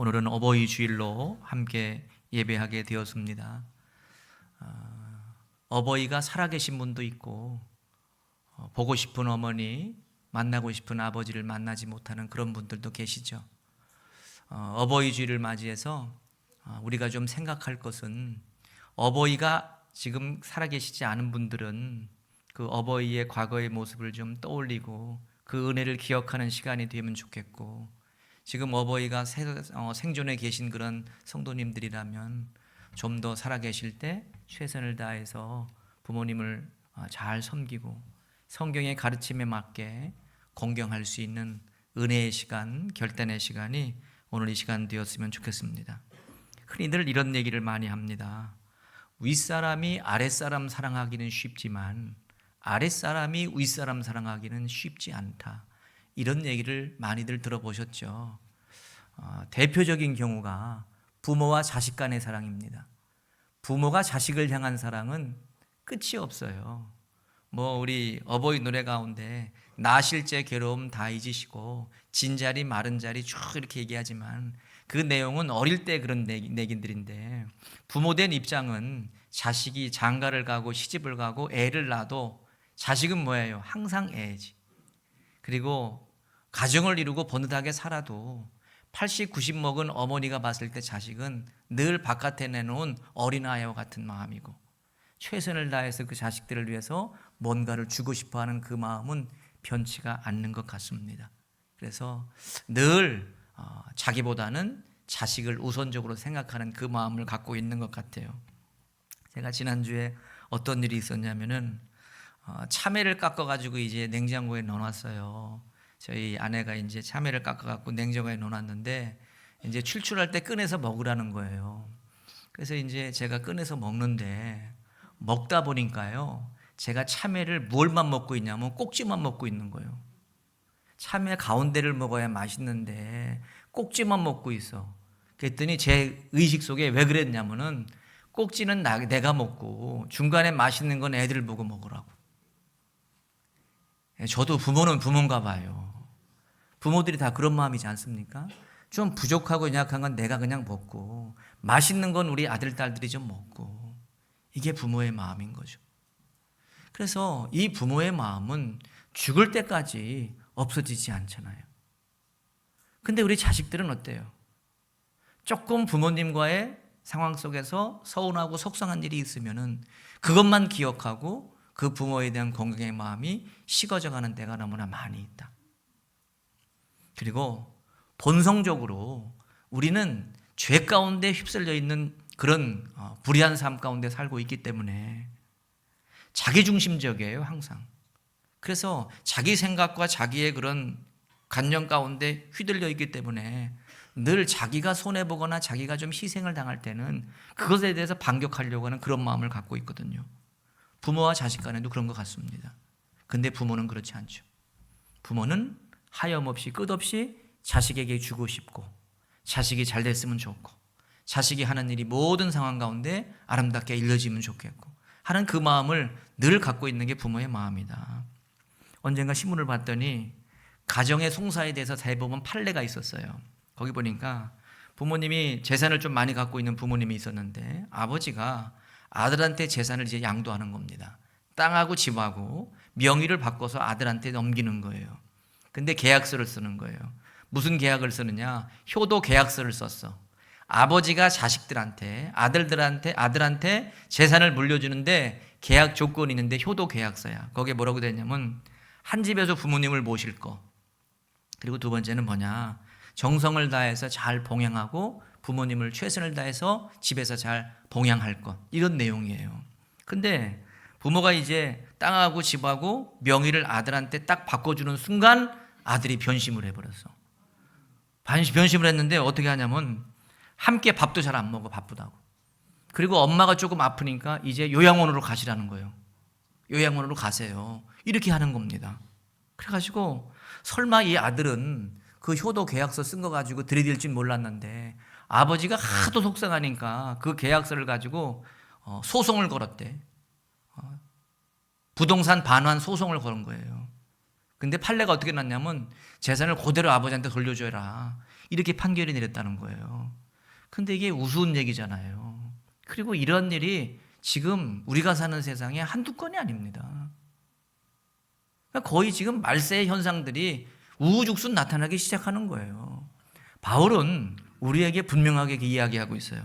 오늘은 어버이 주일로 함께 예배하게 되었습니다. 어버이가 살아계신 분도 있고 보고 싶은 어머니, 만나고 싶은 아버지를 만나지 못하는 그런 분들도 계시죠. 어버이 주일을 맞이해서 우리가 좀 생각할 것은, 어버이가 지금 살아계시지 않은 분들은 그 어버이의 과거의 모습을 좀 떠올리고 그 은혜를 기억하는 시간이 되면 좋겠고, 지금 어버이가 생존해 계신 그런 성도님들이라면 좀 더 살아계실 때 최선을 다해서 부모님을 잘 섬기고 성경의 가르침에 맞게 공경할 수 있는 은혜의 시간, 결단의 시간이 오늘 이 시간 되었으면 좋겠습니다. 흔히들 이런 얘기를 많이 합니다. 윗사람이 아랫사람 사랑하기는 쉽지만 아랫사람이 윗사람 사랑하기는 쉽지 않다. 이런 얘기를 많이들 들어보셨죠. 대표적인 경우가 부모와 자식 간의 사랑입니다. 부모가 자식을 향한 사랑은 끝이 없어요. 우리 어버이 노래 가운데 나실제 괴로움 다 잊으시고 진자리 마른 자리 쭉 이렇게 얘기하지만 그 내용은 어릴 때 그런 얘기들인데, 부모된 입장은 자식이 장가를 가고 시집을 가고 애를 낳아도 자식은 뭐예요? 항상 애지. 그리고 가정을 이루고 번듯하게 살아도 80, 90 먹은 어머니가 봤을 때 자식은 늘 바깥에 내놓은 어린아이와 같은 마음이고, 최선을 다해서 그 자식들을 위해서 뭔가를 주고 싶어하는 그 마음은 변치가 않는 것 같습니다. 그래서 늘 자기보다는 자식을 우선적으로 생각하는 그 마음을 갖고 있는 것 같아요. 제가 지난주에 어떤 일이 있었냐면은 참외를 깎아가지고 이제 냉장고에 넣어놨어요. 저희 아내가 이제 참외를 깎아갖고 냉장고에 넣어놨는데 이제 출출할 때 꺼내서 먹으라는 거예요. 그래서 이제 제가 꺼내서 먹는데 먹다 보니까요, 제가 참외를 뭘만 먹고 있냐면 꼭지만 먹고 있는 거예요. 참외 가운데를 먹어야 맛있는데 꼭지만 먹고 있어. 그랬더니 제 의식 속에 왜 그랬냐면은 꼭지는 내가 먹고 중간에 맛있는 건 애들 보고 먹으라고. 저도 부모는 부모인가 봐요. 부모들이 다 그런 마음이지 않습니까? 좀 부족하고 약한 건 내가 그냥 먹고 맛있는 건 우리 아들, 딸들이 좀 먹고, 이게 부모의 마음인 거죠. 그래서 이 부모의 마음은 죽을 때까지 없어지지 않잖아요. 근데 우리 자식들은 어때요? 조금 부모님과의 상황 속에서 서운하고 속상한 일이 있으면은 그것만 기억하고 그 부모에 대한 공경의 마음이 식어져가는 때가 너무나 많이 있다. 그리고 본성적으로 우리는 죄 가운데 휩쓸려 있는 그런 불의한 삶 가운데 살고 있기 때문에 자기중심적이에요, 항상. 그래서 자기 생각과 자기의 그런 관념 가운데 휘둘려 있기 때문에 늘 자기가 손해보거나 자기가 좀 희생을 당할 때는 그것에 대해서 반격하려고 하는 그런 마음을 갖고 있거든요. 부모와 자식 간에도 그런 것 같습니다. 근데 부모는 그렇지 않죠. 부모는 하염없이 끝없이 자식에게 주고 싶고, 자식이 잘 됐으면 좋고, 자식이 하는 일이 모든 상황 가운데 아름답게 이루어지면 좋겠고 하는 그 마음을 늘 갖고 있는 게 부모의 마음이다. 언젠가 신문을 봤더니 가정의 송사에 대해서 대부분 판례가 있었어요. 거기 보니까 부모님이 재산을 좀 많이 갖고 있는 부모님이 있었는데 아버지가 아들한테 재산을 이제 양도하는 겁니다. 땅하고 집하고 명의를 바꿔서 아들한테 넘기는 거예요. 근데 계약서를 쓰는 거예요. 무슨 계약을 쓰느냐? 효도 계약서를 썼어. 아버지가 자식들한테, 아들한테 재산을 물려주는데 계약 조건이 있는데 효도 계약서야. 거기에 뭐라고 되냐면 한 집에서 부모님을 모실 거. 그리고 두 번째는 뭐냐? 정성을 다해서 잘 봉양하고 부모님을 최선을 다해서 집에서 잘 봉양할 것. 이런 내용이에요. 근데 부모가 이제 땅하고 집하고 명의를 아들한테 딱 바꿔주는 순간 아들이 변심을 해버렸어. 변심을 했는데 어떻게 하냐면 함께 밥도 잘 안 먹어, 바쁘다고. 그리고 엄마가 조금 아프니까 이제 요양원으로 가시라는 거예요. 요양원으로 가세요. 이렇게 하는 겁니다. 그래가지고 설마 이 아들은 그 효도 계약서 쓴 거 가지고 들이댈 줄 몰랐는데 아버지가 하도 속상하니까 그 계약서를 가지고 소송을 걸었대. 부동산 반환 소송을 걸은 거예요. 근데 판례가 어떻게 났냐면 재산을 그대로 아버지한테 돌려줘라, 이렇게 판결이 내렸다는 거예요. 근데 이게 우스운 얘기잖아요. 그리고 이런 일이 지금 우리가 사는 세상에 한두 건이 아닙니다. 거의 지금 말세의 현상들이 우후죽순 나타나기 시작하는 거예요. 바울은 우리에게 분명하게 이야기하고 있어요.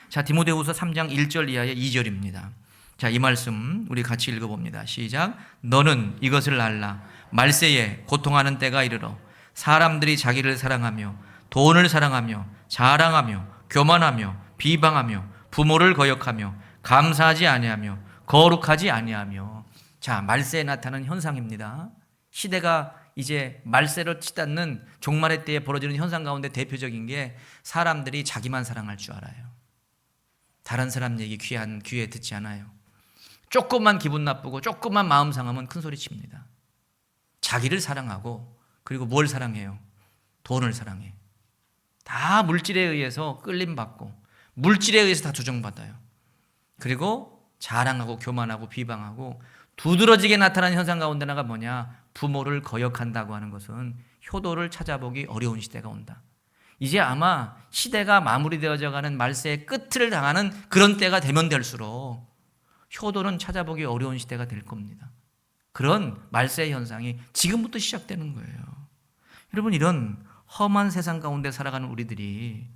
자, 디모데후서 3장 1절 이하의 2절입니다. 자, 이 말씀 우리 같이 읽어봅니다. 시작. 너는 이것을 알라. 말세에 고통하는 때가 이르러 사람들이 자기를 사랑하며 돈을 사랑하며 자랑하며 교만하며 비방하며 부모를 거역하며 감사하지 아니하며 거룩하지 아니하며. 자, 말세에 나타나는 현상입니다. 시대가 이제 말세로 치닫는 종말의 때에 벌어지는 현상 가운데 대표적인 게 사람들이 자기만 사랑할 줄 알아요. 다른 사람 얘기 귀에 듣지 않아요. 조금만 기분 나쁘고 조금만 마음 상하면 큰 소리 칩니다. 자기를 사랑하고, 그리고 뭘 사랑해요? 돈을 사랑해. 다 물질에 의해서 끌림받고 물질에 의해서 다 조정받아요. 그리고 자랑하고 교만하고 비방하고 두드러지게 나타나는 현상 가운데 하나가 뭐냐? 부모를 거역한다고 하는 것은 효도를 찾아보기 어려운 시대가 온다. 이제 아마 시대가 마무리되어져 가는 말세의 끝을 당하는 그런 때가 되면 될수록 효도는 찾아보기 어려운 시대가 될 겁니다. 그런 말세의 현상이 지금부터 시작되는 거예요. 여러분, 이런 험한 세상 가운데 살아가는 우리들이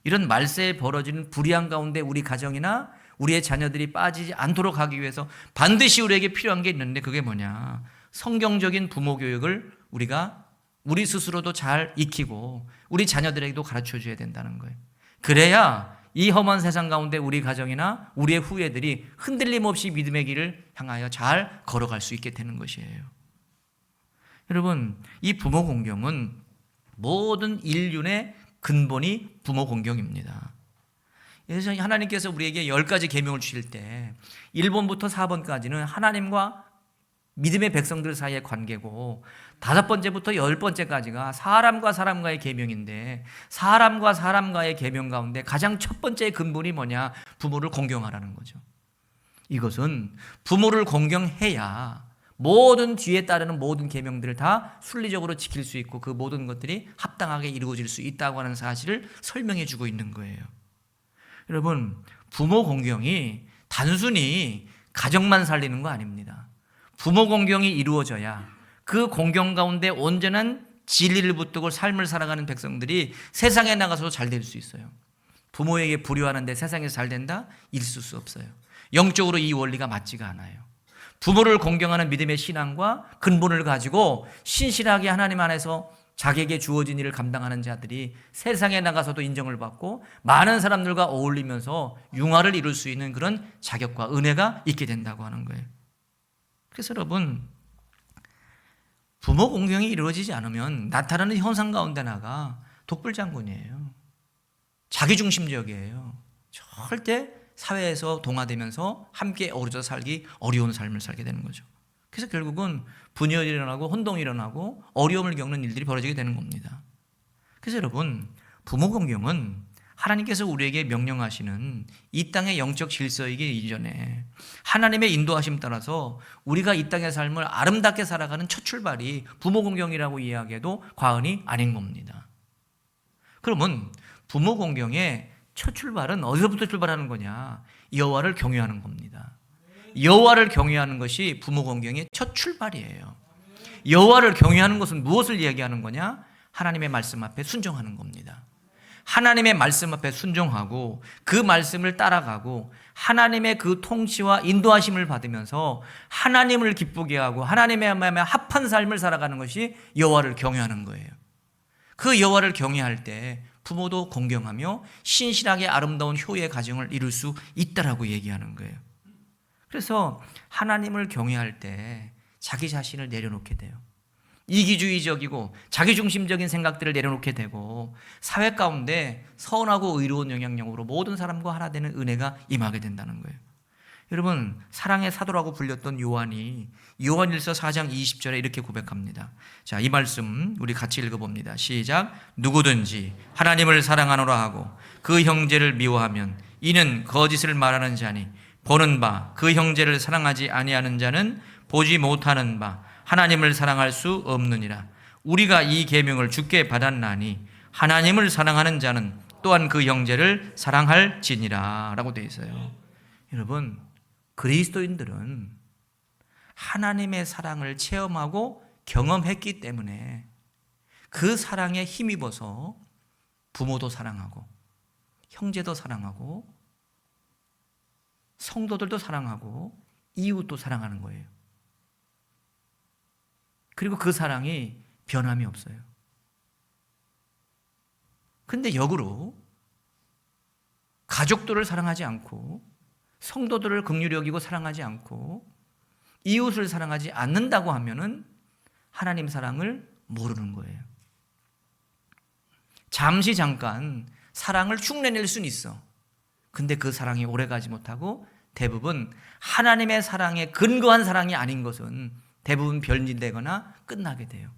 이런 말세에 벌어지는 불의한 가운데 우리 가정이나 우리의 자녀들이 빠지지 않도록 하기 위해서 반드시 우리에게 필요한 게 있는데, 그게 뭐냐? 성경적인 부모 교육을 우리가 우리 스스로도 잘 익히고 우리 자녀들에게도 가르쳐 줘야 된다는 거예요. 그래야 이 험한 세상 가운데 우리 가정이나 우리의 후예들이 흔들림 없이 믿음의 길을 향하여 잘 걸어갈 수 있게 되는 것이에요. 여러분, 이 부모 공경은 모든 인륜의 근본이 부모 공경입니다. 그래서 하나님께서 우리에게 10가지 계명을 주실 때 1번부터 4번까지는 하나님과 믿음의 백성들 사이의 관계고, 5번째부터 10번째까지가 사람과 사람과의 계명인데, 사람과 사람과의 계명 가운데 가장 첫 번째 근본이 뭐냐? 부모를 공경하라는 거죠. 이것은 부모를 공경해야 모든 뒤에 따르는 모든 계명들을 다 순리적으로 지킬 수 있고 그 모든 것들이 합당하게 이루어질 수 있다고 하는 사실을 설명해 주고 있는 거예요. 여러분, 부모 공경이 단순히 가정만 살리는 거 아닙니다. 부모 공경이 이루어져야 그 공경 가운데 온전한 진리를 붙들고 삶을 살아가는 백성들이 세상에 나가서도 잘 될 수 있어요. 부모에게 불효하는데 세상에서 잘 된다? 있을 수 없어요. 영적으로 이 원리가 맞지가 않아요. 부모를 공경하는 믿음의 신앙과 근본을 가지고 신실하게 하나님 안에서 자기에게 주어진 일을 감당하는 자들이 세상에 나가서도 인정을 받고 많은 사람들과 어울리면서 융화를 이룰 수 있는 그런 자격과 은혜가 있게 된다고 하는 거예요. 그래서 여러분, 부모 공경이 이루어지지 않으면 나타나는 현상 가운데 하나가 독불장군이에요. 자기중심적이에요. 절대 사회에서 동화되면서 함께 어우러져 살기 어려운 삶을 살게 되는 거죠. 그래서 결국은 분열이 일어나고 혼동이 일어나고 어려움을 겪는 일들이 벌어지게 되는 겁니다. 그래서 여러분, 부모 공경은 하나님께서 우리에게 명령하시는 이 땅의 영적 질서이기 이전에 하나님의 인도하심 따라서 우리가 이 땅의 삶을 아름답게 살아가는 첫 출발이 부모 공경이라고 이야기해도 과언이 아닌 겁니다. 그러면 부모 공경의 첫 출발은 어디서부터 출발하는 거냐? 여호와를 경외하는 겁니다. 여호와를 경외하는 것이 부모 공경의 첫 출발이에요. 여호와를 경외하는 것은 무엇을 이야기하는 거냐? 하나님의 말씀 앞에 순종하는 겁니다. 하나님의 말씀 앞에 순종하고 그 말씀을 따라가고 하나님의 그 통치와 인도하심을 받으면서 하나님을 기쁘게 하고 하나님의 마음에 합한 삶을 살아가는 것이 여호와를 경외하는 거예요. 그 여호와를 경외할 때 부모도 공경하며 신실하게 아름다운 효의 가정을 이룰 수 있다라고 얘기하는 거예요. 그래서 하나님을 경외할 때 자기 자신을 내려놓게 돼요. 이기주의적이고 자기중심적인 생각들을 내려놓게 되고 사회 가운데 선하고 의로운 영향력으로 모든 사람과 하나 되는 은혜가 임하게 된다는 거예요. 여러분, 사랑의 사도라고 불렸던 요한이 요한일서 4장 20절에 이렇게 고백합니다. 자, 이 말씀 우리 같이 읽어봅니다. 시작. 누구든지 하나님을 사랑하노라 하고 그 형제를 미워하면 이는 거짓을 말하는 자니 보는 바 그 형제를 사랑하지 아니하는 자는 보지 못하는 바 하나님을 사랑할 수 없느니라. 우리가 이 계명을 주께 받았나니 하나님을 사랑하는 자는 또한 그 형제를 사랑할지니라 라고 되어 있어요. 여러분, 그리스도인들은 하나님의 사랑을 체험하고 경험했기 때문에 그 사랑에 힘입어서 부모도 사랑하고 형제도 사랑하고 성도들도 사랑하고 이웃도 사랑하는 거예요. 그리고 그 사랑이 변함이 없어요. 근데 역으로 가족들을 사랑하지 않고 성도들을 긍휼히 여기고 사랑하지 않고 이웃을 사랑하지 않는다고 하면은 하나님 사랑을 모르는 거예요. 잠시 잠깐 사랑을 흉내낼 수는 있어. 근데 그 사랑이 오래가지 못하고 대부분 하나님의 사랑에 근거한 사랑이 아닌 것은 대부분 변질되거나 끝나게 돼요.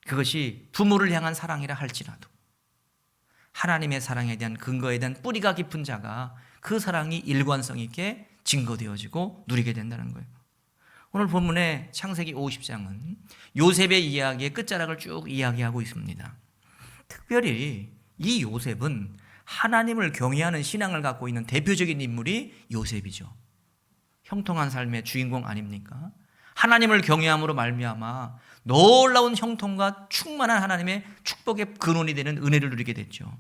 그것이 부모를 향한 사랑이라 할지라도 하나님의 사랑에 대한 근거에 대한 뿌리가 깊은 자가 그 사랑이 일관성 있게 증거되어지고 누리게 된다는 거예요. 오늘 본문의 창세기 50장은 요셉의 이야기의 끝자락을 쭉 이야기하고 있습니다. 특별히 이 요셉은 하나님을 경외하는 신앙을 갖고 있는 대표적인 인물이 요셉이죠. 형통한 삶의 주인공 아닙니까? 하나님을 경외함으로 말미암아 놀라운 형통과 충만한 하나님의 축복의 근원이 되는 은혜를 누리게 됐죠.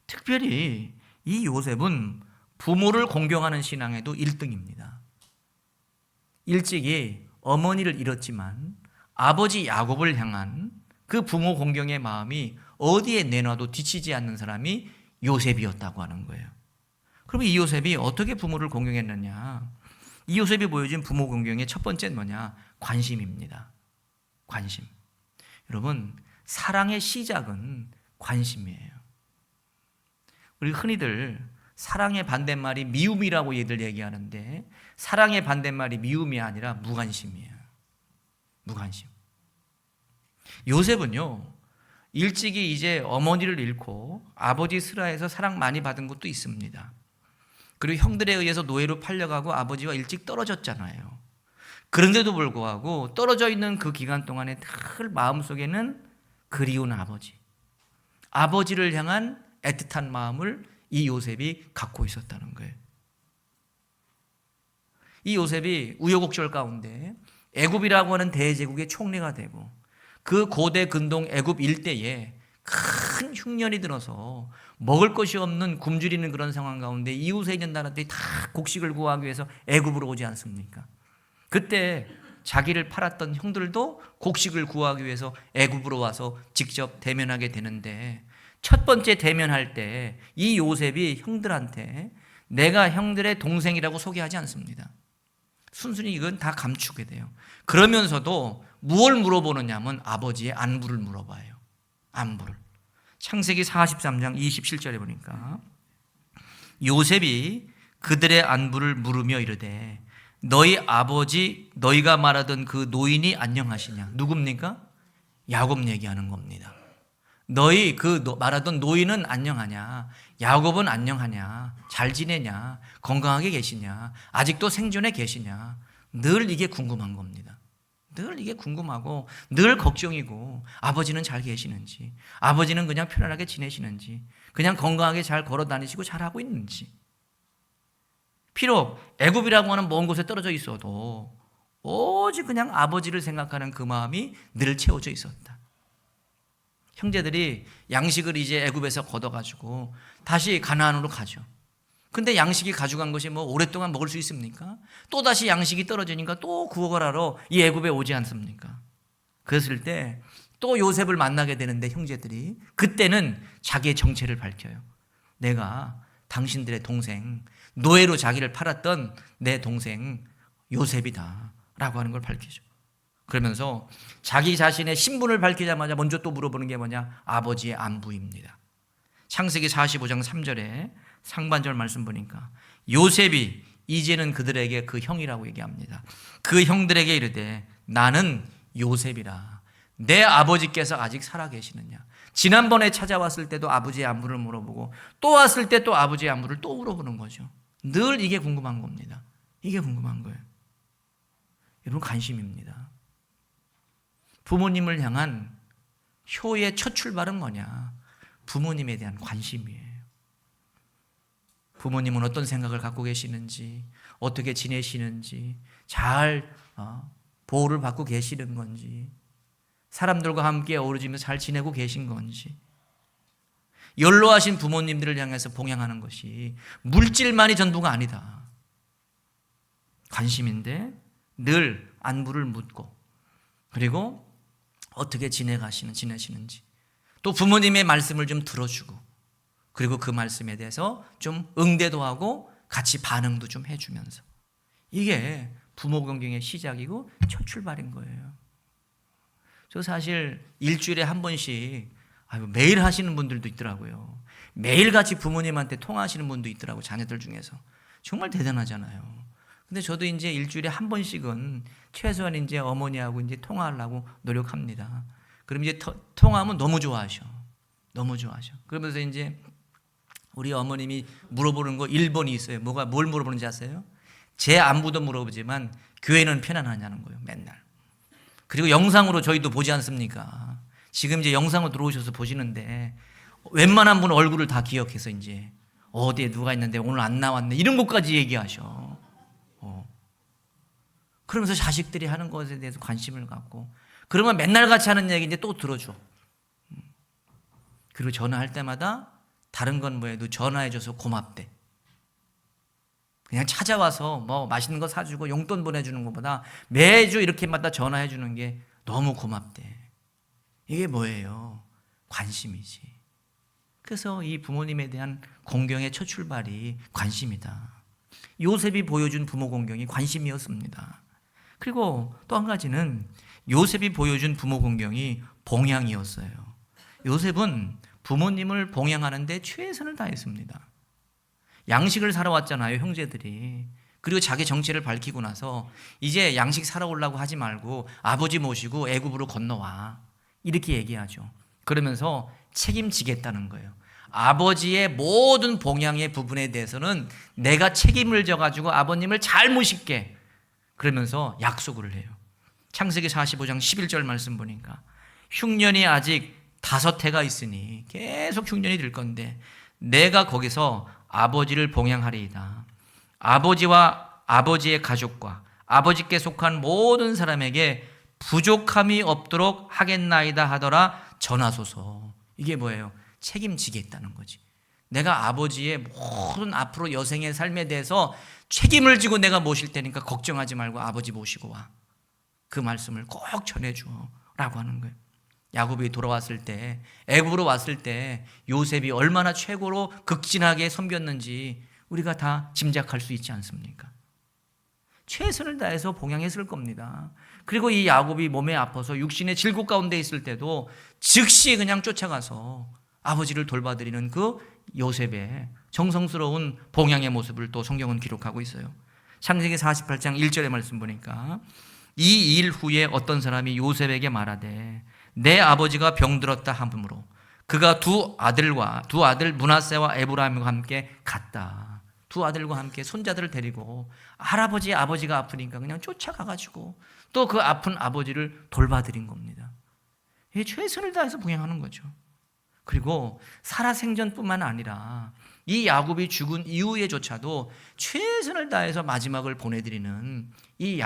특별히 이 요셉은 부모를 공경하는 신앙에도 1등입니다. 일찍이 어머니를 잃었지만 아버지 야곱을 향한 그 부모 공경의 마음이 어디에 내놔도 뒤치지 않는 사람이 요셉이었다고 하는 거예요. 그럼 이 요셉이 어떻게 부모를 공경했느냐? 이 요셉이 보여준 부모 공경의 첫 번째는 뭐냐? 관심입니다. 관심. 여러분, 사랑의 시작은 관심이에요. 우리 흔히들 사랑의 반대말이 미움이라고 얘들 얘기하는데 사랑의 반대말이 미움이 아니라 무관심이에요. 무관심. 요셉은요, 일찍이 이제 어머니를 잃고 아버지 슬하에서 사랑 많이 받은 것도 있습니다. 그리고 형들에 의해서 노예로 팔려가고 아버지와 일찍 떨어졌잖아요. 그런데도 불구하고 떨어져 있는 그 기간 동안에 늘 마음속에는 그리운 아버지, 아버지를 향한 애틋한 마음을 이 요셉이 갖고 있었다는 거예요. 이 요셉이 우여곡절 가운데 애굽이라고 하는 대제국의 총리가 되고 그 고대 근동 애굽 일대에 큰 흉년이 들어서 먹을 것이 없는 굶주리는 그런 상황 가운데 이웃에 있는 나라들이 다 곡식을 구하기 위해서 애굽으로 오지 않습니까? 그때 자기를 팔았던 형들도 곡식을 구하기 위해서 애굽으로 와서 직접 대면하게 되는데 첫 번째 대면할 때 이 요셉이 형들한테 내가 형들의 동생이라고 소개하지 않습니다. 순순히 이건 다 감추게 돼요. 그러면서도 무엇을 물어보느냐 하면 아버지의 안부를 물어봐요. 안부를. 창세기 43장 27절에 보니까 요셉이 그들의 안부를 물으며 이르되 너희 아버지 너희가 말하던 그 노인이 안녕하시냐? 누굽니까? 야곱 얘기하는 겁니다. 너희 그 말하던 노인은 안녕하냐? 야곱은 안녕하냐? 잘 지내냐? 건강하게 계시냐? 아직도 생존해 계시냐? 늘 이게 궁금한 겁니다. 늘 이게 궁금하고 늘 걱정이고 아버지는 잘 계시는지, 아버지는 그냥 편안하게 지내시는지, 그냥 건강하게 잘 걸어 다니시고 잘하고 있는지. 비록 애굽이라고 하는 먼 곳에 떨어져 있어도 오직 그냥 아버지를 생각하는 그 마음이 늘 채워져 있었다. 형제들이 양식을 이제 애굽에서 걷어가지고 다시 가나안으로 가죠. 근데 양식이 가져간 것이 뭐 오랫동안 먹을 수 있습니까? 또 다시 양식이 떨어지니까 또 구걸하러 이 애굽에 오지 않습니까? 그랬을 때 또 요셉을 만나게 되는데 형제들이 그때는 자기의 정체를 밝혀요. 내가 당신들의 동생, 노예로 자기를 팔았던 내 동생 요셉이다 라고 하는 걸 밝히죠. 그러면서 자기 자신의 신분을 밝히자마자 먼저 또 물어보는 게 뭐냐? 아버지의 안부입니다. 창세기 45장 3절에 상반절 말씀 보니까 요셉이 이제는 그들에게 그 형이라고 얘기합니다. 그 형들에게 이르되 나는 요셉이라. 내 아버지께서 아직 살아 계시느냐? 지난번에 찾아왔을 때도 아버지의 안부를 물어보고 또 왔을 때 또 아버지의 안부를 또 물어보는 거죠. 늘 이게 궁금한 겁니다. 이게 궁금한 거예요. 여러분, 관심입니다. 부모님을 향한 효의 첫 출발은 뭐냐? 부모님에 대한 관심이에요. 부모님은 어떤 생각을 갖고 계시는지, 어떻게 지내시는지, 잘 보호를 받고 계시는 건지, 사람들과 함께 어우러지면서 잘 지내고 계신 건지, 연로하신 부모님들을 향해서 봉양하는 것이 물질만이 전부가 아니다. 관심인데 늘 안부를 묻고, 그리고 어떻게 지내시는지, 또 부모님의 말씀을 좀 들어주고, 그리고 그 말씀에 대해서 좀 응대도 하고 같이 반응도 좀 해주면서, 이게 부모 공경의 시작이고 첫 출발인 거예요. 저 사실 일주일에 한 번씩 매일 하시는 분들도 있더라고요. 매일같이 부모님한테 통화하시는 분도 있더라고요. 자녀들 중에서. 정말 대단하잖아요. 근데 저도 이제 일주일에 한 번씩은 최소한 이제 어머니하고 이제 통화하려고 노력합니다. 그럼 이제 통화하면 너무 좋아하셔. 너무 좋아하셔. 그러면서 이제 우리 어머님이 물어보는 거 1번이 있어요. 뭘 물어보는지 아세요? 제 안부도 물어보지만 교회는 편안하냐는 거예요. 맨날. 그리고 영상으로 저희도 보지 않습니까? 지금 이제 영상으로 들어오셔서 보시는데 웬만한 분 얼굴을 다 기억해서 이제 어디에 누가 있는데 오늘 안 나왔네 이런 것까지 얘기하셔. 그러면서 자식들이 하는 것에 대해서 관심을 갖고, 그러면 맨날 같이 하는 얘기 이제 또 들어줘. 그리고 전화할 때마다 다른 건 뭐해도 전화해줘서 고맙대. 그냥 찾아와서 뭐 맛있는 거 사주고 용돈 보내주는 것보다 매주 이렇게마다 전화해주는 게 너무 고맙대. 이게 뭐예요? 관심이지. 그래서 이 부모님에 대한 공경의 첫 출발이 관심이다. 요셉이 보여준 부모 공경이 관심이었습니다. 그리고 또 한 가지는 요셉이 보여준 부모 공경이 봉양이었어요. 요셉은 부모님을 봉양하는 데 최선을 다했습니다. 양식을 사러 왔잖아요, 형제들이. 그리고 자기 정체를 밝히고 나서 이제 양식 사러 오려고 하지 말고 아버지 모시고 애굽으로 건너와, 이렇게 얘기하죠. 그러면서 책임지겠다는 거예요. 아버지의 모든 봉양의 부분에 대해서는 내가 책임을 져가지고 아버님을 잘 모실게, 그러면서 약속을 해요. 창세기 45장 11절 말씀 보니까 흉년이 아직 5해가 있으니 계속 흉년이 들 건데 내가 거기서 아버지를 봉양하리이다. 아버지와 아버지의 가족과 아버지께 속한 모든 사람에게 부족함이 없도록 하겠나이다 하더라 전하소서. 이게 뭐예요? 책임지겠다는 거지. 내가 아버지의 모든 앞으로 여생의 삶에 대해서 책임을 지고 내가 모실 테니까 걱정하지 말고 아버지 모시고 와. 그 말씀을 꼭 전해줘 라고 하는 거예요. 야곱이 돌아왔을 때, 애굽으로 왔을 때 요셉이 얼마나 최고로 극진하게 섬겼는지 우리가 다 짐작할 수 있지 않습니까? 최선을 다해서 봉양했을 겁니다. 그리고 이 야곱이 몸에 아파서 육신의 질곡 가운데 있을 때도 즉시 그냥 쫓아가서 아버지를 돌봐드리는 그 요셉의 정성스러운 봉양의 모습을 또 성경은 기록하고 있어요. 창세기 48장 1절의 말씀 보니까 이 일 후에 어떤 사람이 요셉에게 말하되 내 아버지가 병들었다 하므로 그가 두 아들 므낫세와 에브라임과 함께 갔다. 두 아들과 함께 손자들을 데리고 할아버지 아버지가 아프니까 그냥 쫓아가가지고 또 그 아픈 아버지를 돌봐드린 겁니다. 이게 최선을 다해서 봉양하는 거죠. 그리고 살아생전뿐만 아니라 이 야곱이 죽은 이후에조차도 최선을 다해서 마지막을 보내드리는 이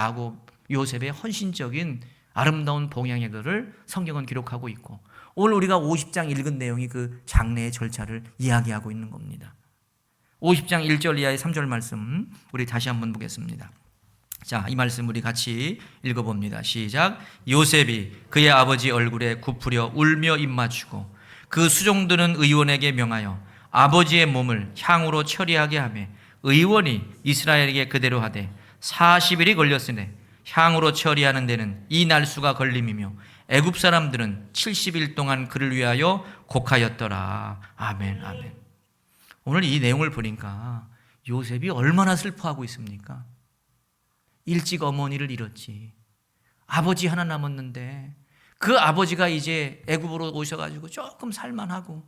요셉의 헌신적인 아름다운 봉양의 글을 성경은 기록하고 있고, 오늘 우리가 50장 읽은 내용이 그 장례의 절차를 이야기하고 있는 겁니다. 50장 1절 이하의 3절 말씀 우리 다시 한번 보겠습니다. 자, 이 말씀 우리 같이 읽어봅니다. 시작. 요셉이 그의 아버지 얼굴에 굽으려 울며 입맞추고 그 수종들은 의원에게 명하여 아버지의 몸을 향으로 처리하게 하며 의원이 이스라엘에게 그대로 하되 40일이 걸렸으니 향으로 처리하는 데는 이 날수가 걸림이며 애굽 사람들은 70일 동안 그를 위하여 곡하였더라. 아멘, 아멘. 오늘 이 내용을 보니까 요셉이 얼마나 슬퍼하고 있습니까? 일찍 어머니를 잃었지. 아버지 하나 남았는데 그 아버지가 이제 애굽으로 오셔가지고 조금 살만하고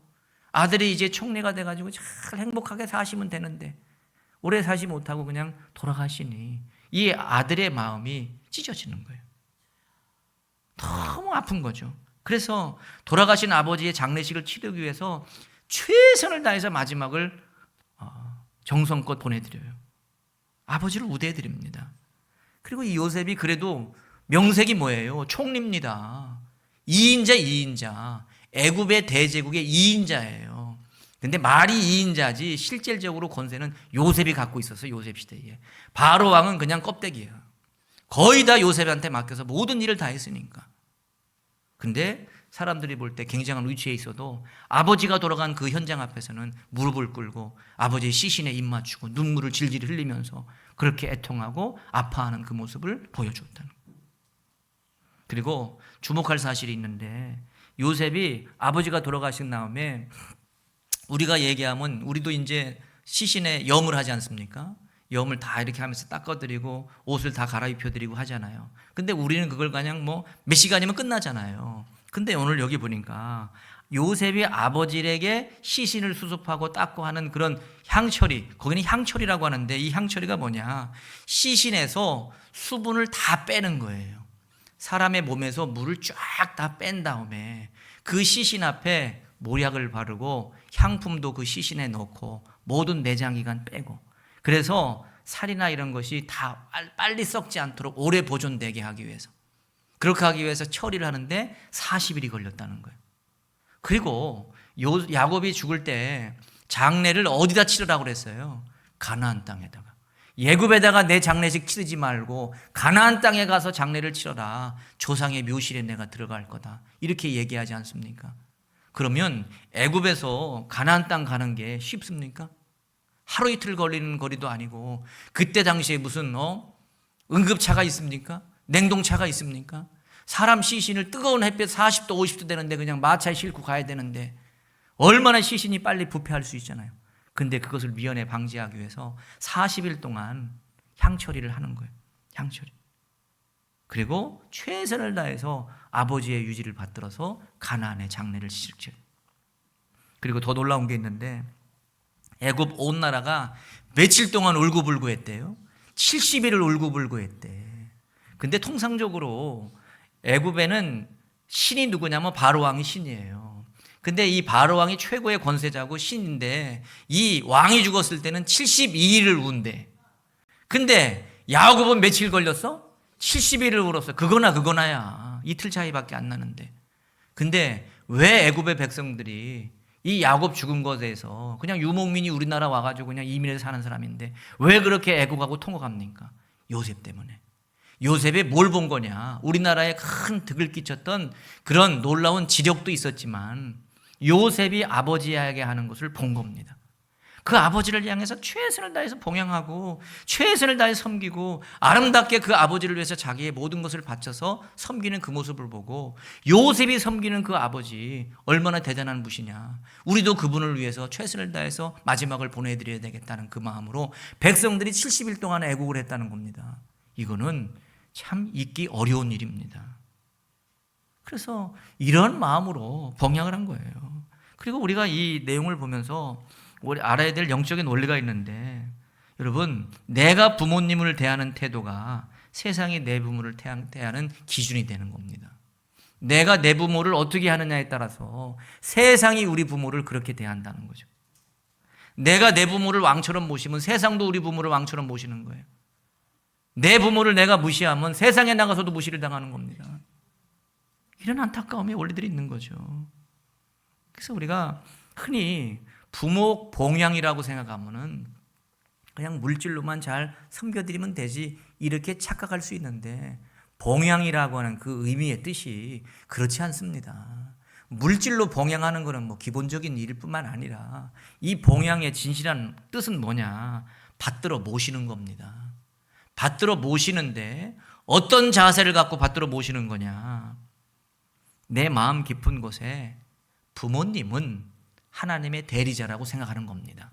아들이 이제 총리가 돼가지고 잘 행복하게 사시면 되는데 오래 사시 못하고 그냥 돌아가시니 이 아들의 마음이 찢어지는 거예요. 너무 아픈 거죠. 그래서 돌아가신 아버지의 장례식을 치르기 위해서 최선을 다해서 마지막을 정성껏 보내드려요. 아버지를 우대해드립니다. 그리고 이 요셉이 그래도 명색이 뭐예요? 총리입니다. 2인자. 애굽의 대제국의 2인자예요. 근데 말이 2인자지 실질적으로 권세는 요셉이 갖고 있었어요. 요셉 시대에. 바로 왕은 그냥 껍데기예요. 거의 다 요셉한테 맡겨서 모든 일을 다 했으니까. 근데 사람들이 볼 때 굉장한 위치에 있어도 아버지가 돌아간 그 현장 앞에서는 무릎을 꿇고 아버지의 시신에 입 맞추고 눈물을 질질 흘리면서 그렇게 애통하고 아파하는 그 모습을 보여줬다는 거예요. 그리고 주목할 사실이 있는데 요셉이 아버지가 돌아가신 다음에 우리가 얘기하면 우리도 이제 시신에 염을 하지 않습니까? 염을 다 이렇게 하면서 닦아드리고 옷을 다 갈아입혀드리고 하잖아요. 근데 우리는 그걸 그냥 뭐 몇 시간이면 끝나잖아요. 근데 오늘 여기 보니까 요셉이 아버지에게 시신을 수습하고 닦고 하는 그런 향처리, 거기는 향처리라고 하는데 이 향처리가 뭐냐? 시신에서 수분을 다 빼는 거예요. 사람의 몸에서 물을 쫙 다 뺀 다음에 그 시신 앞에 모약을 바르고 향품도 그 시신에 넣고 모든 내장기관 빼고 그래서 살이나 이런 것이 다 빨리 썩지 않도록 오래 보존되게 하기 위해서 그렇게 하기 위해서 처리를 하는데 40일이 걸렸다는 거예요. 그리고 야곱이 죽을 때 장례를 어디다 치르라고 그랬어요? 가나안 땅에다가. 예굽에다가 내 장례식 치르지 말고 가나안 땅에 가서 장례를 치러라. 조상의 묘실에 내가 들어갈 거다. 이렇게 얘기하지 않습니까? 그러면 애굽에서 가나안 땅 가는 게 쉽습니까? 하루 이틀 걸리는 거리도 아니고 그때 당시에 무슨 응급차가 있습니까? 냉동차가 있습니까? 사람 시신을 뜨거운 햇볕 40도 50도 되는데 그냥 마차에 싣고 가야 되는데 얼마나 시신이 빨리 부패할 수 있잖아요. 근데 그것을 미연에 방지하기 위해서 40일 동안 향처리를 하는 거예요. 향처리. 그리고 최선을 다해서 아버지의 유지를 받들어서 가나안의 장례를 치르죠. 그리고 더 놀라운 게 있는데 애굽 온 나라가 며칠 동안 울고불고 했대요. 70일을 울고불고 했대. 근데 통상적으로 애굽에는 신이 누구냐면 바로왕이 신이에요. 근데 이 바로왕이 최고의 권세자고 신인데 이 왕이 죽었을 때는 72일을 운대. 근데 야곱은 며칠 걸렸어? 70일을 울었어. 그거나야. 이틀 차이밖에 안 나는데. 근데 왜 애굽의 백성들이 이 야곱 죽은 것에서 그냥 유목민이 우리나라 와가지고 그냥 이민해서 사는 사람인데 왜 그렇게 애국하고 통곡합니까? 요셉 때문에. 요셉이 뭘 본 거냐? 우리나라에 큰 득을 끼쳤던 그런 놀라운 지력도 있었지만 요셉이 아버지에게 하는 것을 본 겁니다. 그 아버지를 향해서 최선을 다해서 봉양하고 최선을 다해 섬기고 아름답게 그 아버지를 위해서 자기의 모든 것을 바쳐서 섬기는 그 모습을 보고 요셉이 섬기는 그 아버지 얼마나 대단한 분이냐. 우리도 그분을 위해서 최선을 다해서 마지막을 보내드려야 되겠다는 그 마음으로 백성들이 70일 동안 애국을 했다는 겁니다. 이거는 참 잊기 어려운 일입니다. 그래서 이런 마음으로 봉양을 한 거예요. 그리고 우리가 이 내용을 보면서 우리 알아야 될 영적인 원리가 있는데 여러분 내가 부모님을 대하는 태도가 세상이 내 부모를 대하는 기준이 되는 겁니다. 내가 내 부모를 어떻게 하느냐에 따라서 세상이 우리 부모를 그렇게 대한다는 거죠. 내가 내 부모를 왕처럼 모시면 세상도 우리 부모를 왕처럼 모시는 거예요. 내 부모를 내가 무시하면 세상에 나가서도 무시를 당하는 겁니다. 이런 안타까움의 원리들이 있는 거죠. 그래서 우리가 흔히 부모 봉양이라고 생각하면은 그냥 물질로만 잘 섬겨드리면 되지 이렇게 착각할 수 있는데 봉양이라고 하는 그 의미의 뜻이 그렇지 않습니다. 물질로 봉양하는 것은 뭐 기본적인 일일 뿐만 아니라 이 봉양의 진실한 뜻은 뭐냐? 받들어 모시는 겁니다. 받들어 모시는데 어떤 자세를 갖고 받들어 모시는 거냐? 내 마음 깊은 곳에 부모님은 하나님의 대리자라고 생각하는 겁니다.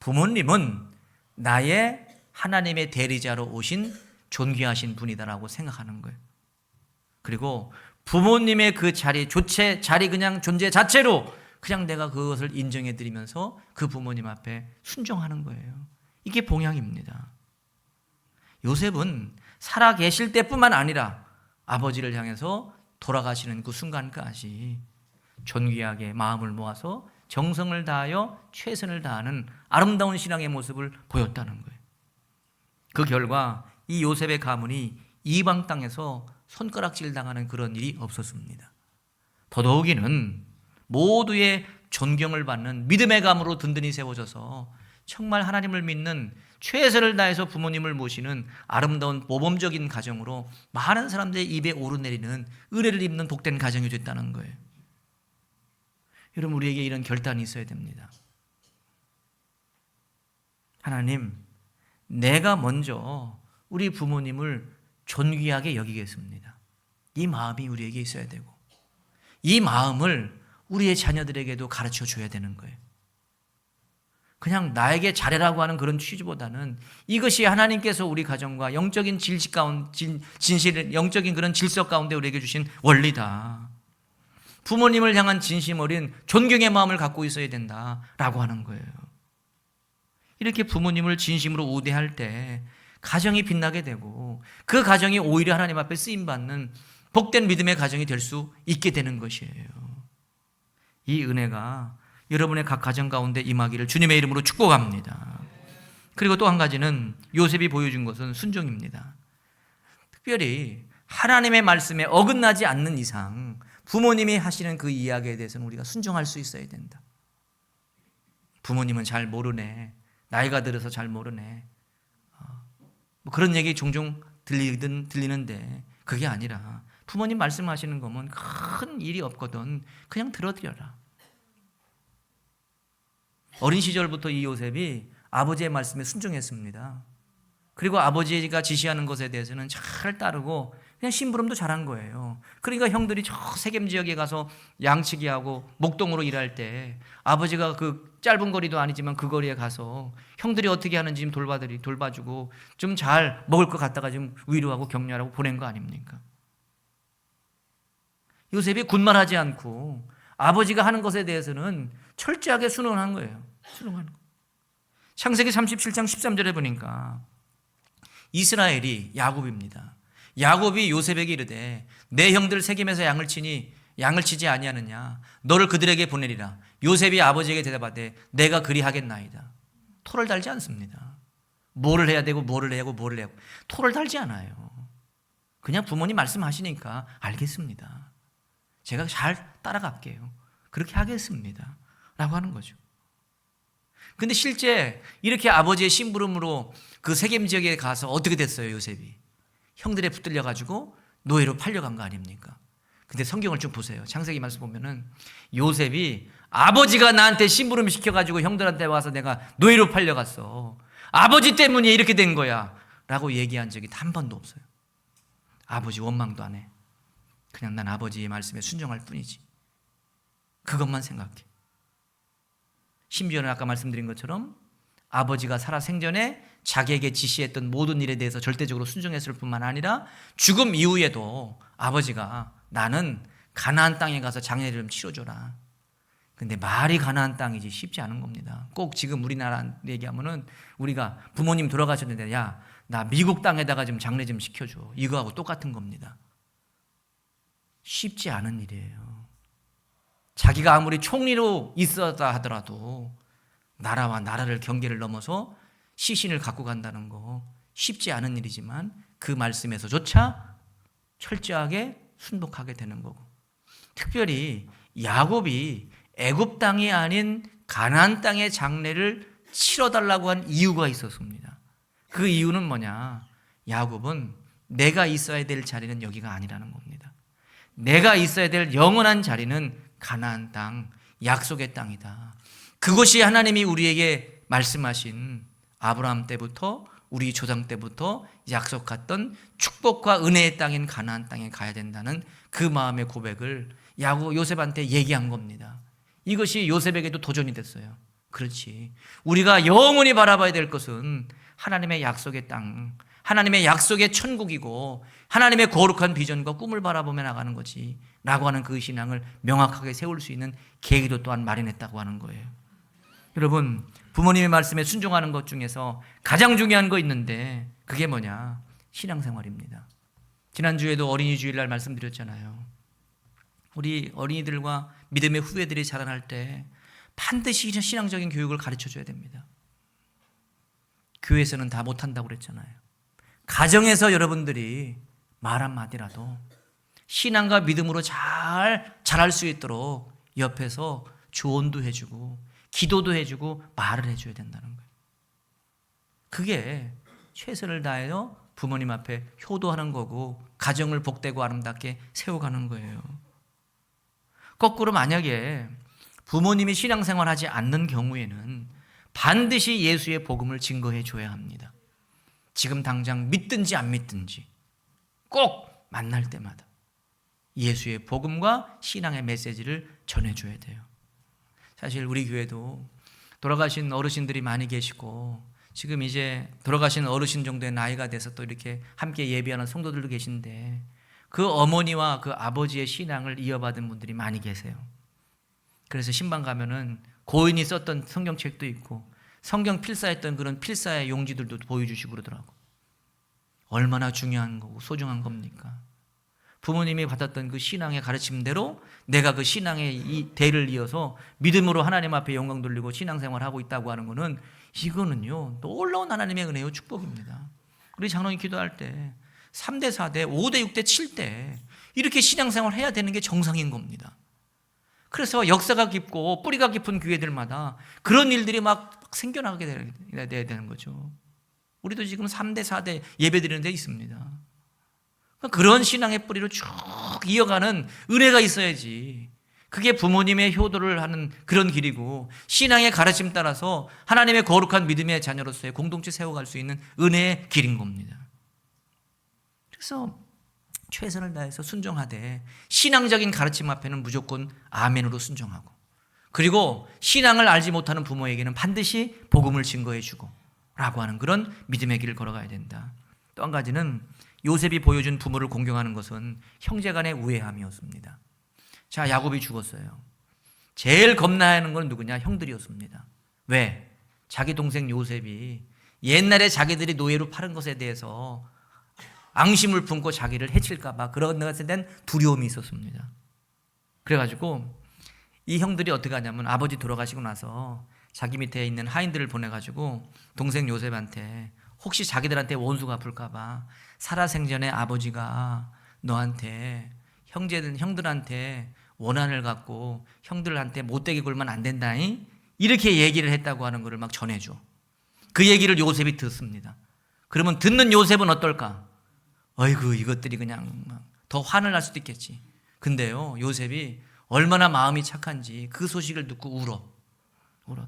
부모님은 나의 하나님의 대리자로 오신 존귀하신 분이다라고 생각하는 거예요. 그리고 부모님의 그 자리 그냥 존재 자체로 그냥 내가 그것을 인정해 드리면서 그 부모님 앞에 순종하는 거예요. 이게 봉양입니다. 요셉은 살아 계실 때뿐만 아니라 아버지를 향해서 돌아가시는 그 순간까지 존귀하게 마음을 모아서 정성을 다하여 최선을 다하는 아름다운 신앙의 모습을 보였다는 거예요. 그 결과 이 요셉의 가문이 이방 땅에서 손가락질 당하는 그런 일이 없었습니다. 더더욱이는 모두의 존경을 받는 믿음의 감으로 든든히 세워져서 정말 하나님을 믿는 최선을 다해서 부모님을 모시는 아름다운 모범적인 가정으로 많은 사람들의 입에 오르내리는 은혜를 입는 복된 가정이 됐다는 거예요. 여러분, 우리에게 이런 결단이 있어야 됩니다. 하나님, 내가 먼저 우리 부모님을 존귀하게 여기겠습니다. 이 마음이 우리에게 있어야 되고 이 마음을 우리의 자녀들에게도 가르쳐 줘야 되는 거예요. 그냥 나에게 잘해라고 하는 그런 취지보다는 이것이 하나님께서 우리 가정과 영적인 영적인 그런 질서 가운데 우리에게 주신 원리다. 부모님을 향한 진심 어린 존경의 마음을 갖고 있어야 된다라고 하는 거예요. 이렇게 부모님을 진심으로 우대할 때 가정이 빛나게 되고 그 가정이 오히려 하나님 앞에 쓰임받는 복된 믿음의 가정이 될 수 있게 되는 것이에요. 이 은혜가 여러분의 각 가정 가운데 임하기를 주님의 이름으로 축복합니다. 그리고 또 한 가지는 요셉이 보여준 것은 순종입니다. 특별히 하나님의 말씀에 어긋나지 않는 이상 부모님이 하시는 그 이야기에 대해서는 우리가 순종할 수 있어야 된다. 부모님은 잘 모르네, 나이가 들어서 잘 모르네, 뭐 그런 얘기 종종 들리는데 그게 아니라 부모님 말씀하시는 거면 큰 일이 없거든 그냥 들어드려라. 어린 시절부터 이 요셉이 아버지의 말씀에 순종했습니다. 그리고 아버지가 지시하는 것에 대해서는 잘 따르고 그냥 심부름도 잘한 거예요. 그러니까 형들이 저 세겜 지역에 가서 양치기 하고 목동으로 일할 때 아버지가 그 짧은 거리도 아니지만 그 거리에 가서 형들이 어떻게 하는지 좀 돌봐주고 좀 잘 먹을 것 갖다가 좀 위로하고 격려하고 보낸 거 아닙니까? 요셉이 군말하지 않고 아버지가 하는 것에 대해서는 철저하게 순응한 거예요. 순응하는 거. 창세기 37장 13절에 보니까 이스라엘이 야곱입니다. 야곱이 요셉에게 이르되 내 형들 세겜에서 양을 치지 아니하느냐, 너를 그들에게 보내리라. 요셉이 아버지에게 대답하되 내가 그리하겠나이다. 토를 달지 않습니다. 뭐를 해야 되고 뭐를 해야 하고 토를 달지 않아요. 그냥 부모님 말씀하시니까 알겠습니다, 제가 잘 따라갈게요, 그렇게 하겠습니다 라고 하는 거죠. 근데 실제 이렇게 아버지의 심부름으로 그 세겜 지역에 가서 어떻게 됐어요? 요셉이 형들에 붙들려 가지고 노예로 팔려간 거 아닙니까? 근데 성경을 좀 보세요. 창세기 말씀 보면은 요셉이 아버지가 나한테 심부름 시켜가지고 형들한테 와서 내가 노예로 팔려갔어, 아버지 때문에 이렇게 된 거야 라고 얘기한 적이 단 한 번도 없어요. 아버지 원망도 안 해. 그냥 난 아버지의 말씀에 순종할 뿐이지, 그것만 생각해. 심지어는 아까 말씀드린 것처럼 아버지가 살아 생전에 자기에게 지시했던 모든 일에 대해서 절대적으로 순종했을 뿐만 아니라 죽음 이후에도 아버지가 나는 가나안 땅에 가서 장례를 좀 치러줘라. 근데 말이 가나안 땅이지 쉽지 않은 겁니다. 꼭 지금 우리나라 얘기하면은 우리가 부모님 돌아가셨는데 야, 나 미국 땅에다가 좀 장례 좀 시켜줘, 이거하고 똑같은 겁니다. 쉽지 않은 일이에요. 자기가 아무리 총리로 있었다 하더라도 나라와 나라를 경계를 넘어서 시신을 갖고 간다는 거 쉽지 않은 일이지만 그 말씀에서조차 철저하게 순복하게 되는 거고, 특별히 야곱이 애굽 땅이 아닌 가나안 땅의 장례를 치러달라고 한 이유가 있었습니다. 그 이유는 뭐냐? 야곱은 내가 있어야 될 자리는 여기가 아니라는 겁니다. 내가 있어야 될 영원한 자리는 가나안 땅, 약속의 땅이다. 그것이 하나님이 우리에게 말씀하신 아브라함 때부터 우리 조상 때부터 약속했던 축복과 은혜의 땅인 가나안 땅에 가야 된다는 그 마음의 고백을 요셉한테 얘기한 겁니다. 이것이 요셉에게도 도전이 됐어요. 그렇지, 우리가 영원히 바라봐야 될 것은 하나님의 약속의 땅, 하나님의 약속의 천국이고 하나님의 거룩한 비전과 꿈을 바라보며 나가는 거지 라고 하는 그 신앙을 명확하게 세울 수 있는 계기도 또한 마련했다고 하는 거예요. 여러분, 부모님의 말씀에 순종하는 것 중에서 가장 중요한 거 있는데 그게 뭐냐? 신앙생활입니다. 지난주에도 어린이 주일날 말씀드렸잖아요. 우리 어린이들과 믿음의 후배들이 자라날 때 반드시 신앙적인 교육을 가르쳐줘야 됩니다. 교회에서는 다 못한다고 그랬잖아요. 가정에서 여러분들이 말 한마디라도 신앙과 믿음으로 잘 자랄 수 있도록 옆에서 조언도 해주고 기도도 해주고 말을 해줘야 된다는 거예요. 그게 최선을 다해서 부모님 앞에 효도하는 거고 가정을 복되고 아름답게 세워가는 거예요. 거꾸로 만약에 부모님이 신앙생활하지 않는 경우에는 반드시 예수의 복음을 증거해 줘야 합니다. 지금 당장 믿든지 안 믿든지 꼭 만날 때마다 예수의 복음과 신앙의 메시지를 전해줘야 돼요. 사실 우리 교회도 돌아가신 어르신들이 많이 계시고 지금 이제 돌아가신 어르신 정도의 나이가 돼서 또 이렇게 함께 예배하는 성도들도 계신데 그 어머니와 그 아버지의 신앙을 이어받은 분들이 많이 계세요. 그래서 신방 가면은 고인이 썼던 성경책도 있고 성경 필사했던 그런 필사의 용지들도 보여주시고 그러더라고. 얼마나 중요한 거고 소중한 겁니까? 부모님이 받았던 그 신앙의 가르침대로 내가 그 신앙의 이 대를 이어서 믿음으로 하나님 앞에 영광 돌리고 신앙생활을 하고 있다고 하는 거는 이거는요 놀라운 하나님의 은혜요 축복입니다. 우리 장로님 기도할 때 3대 4대 5대 6대 7대 이렇게 신앙생활을 해야 되는 게 정상인 겁니다. 그래서 역사가 깊고 뿌리가 깊은 교회들마다 그런 일들이 막 생겨나게 돼야 되는 거죠. 우리도 지금 3대 4대 예배드리는 데 있습니다. 그런 신앙의 뿌리로 쭉 이어가는 은혜가 있어야지. 그게 부모님의 효도를 하는 그런 길이고 신앙의 가르침 따라서 하나님의 거룩한 믿음의 자녀로서의 공동체 세워갈 수 있는 은혜의 길인 겁니다. 그래서 최선을 다해서 순종하되 신앙적인 가르침 앞에는 무조건 아멘으로 순종하고 그리고 신앙을 알지 못하는 부모에게는 반드시 복음을 증거해 주고 라고 하는 그런 믿음의 길을 걸어가야 된다. 또 한 가지는 요셉이 보여준 부모를 공경하는 것은 형제간의 우애함이었습니다. 자, 야곱이 죽었어요. 제일 겁나하는 건 누구냐? 형들이었습니다. 왜? 자기 동생 요셉이 옛날에 자기들이 노예로 팔은 것에 대해서 앙심을 품고 자기를 해칠까 봐 그런 것에 대한 두려움이 있었습니다. 그래가지고 이 형들이 어떻게 하냐면 아버지 돌아가시고 나서 자기 밑에 있는 하인들을 보내가지고 동생 요셉한테 혹시 자기들한테 원수 갚을까 봐 살아생전에 아버지가 너한테 형들한테 원한을 갖고 형들한테 못되게 굴면 안 된다니 이렇게 얘기를 했다고 하는 것을 막 전해줘. 그 얘기를 요셉이 듣습니다. 그러면 듣는 요셉은 어떨까? 어이구 이것들이 그냥 더 화를 날 수도 있겠지. 근데요 요셉이 얼마나 마음이 착한지 그 소식을 듣고 울어.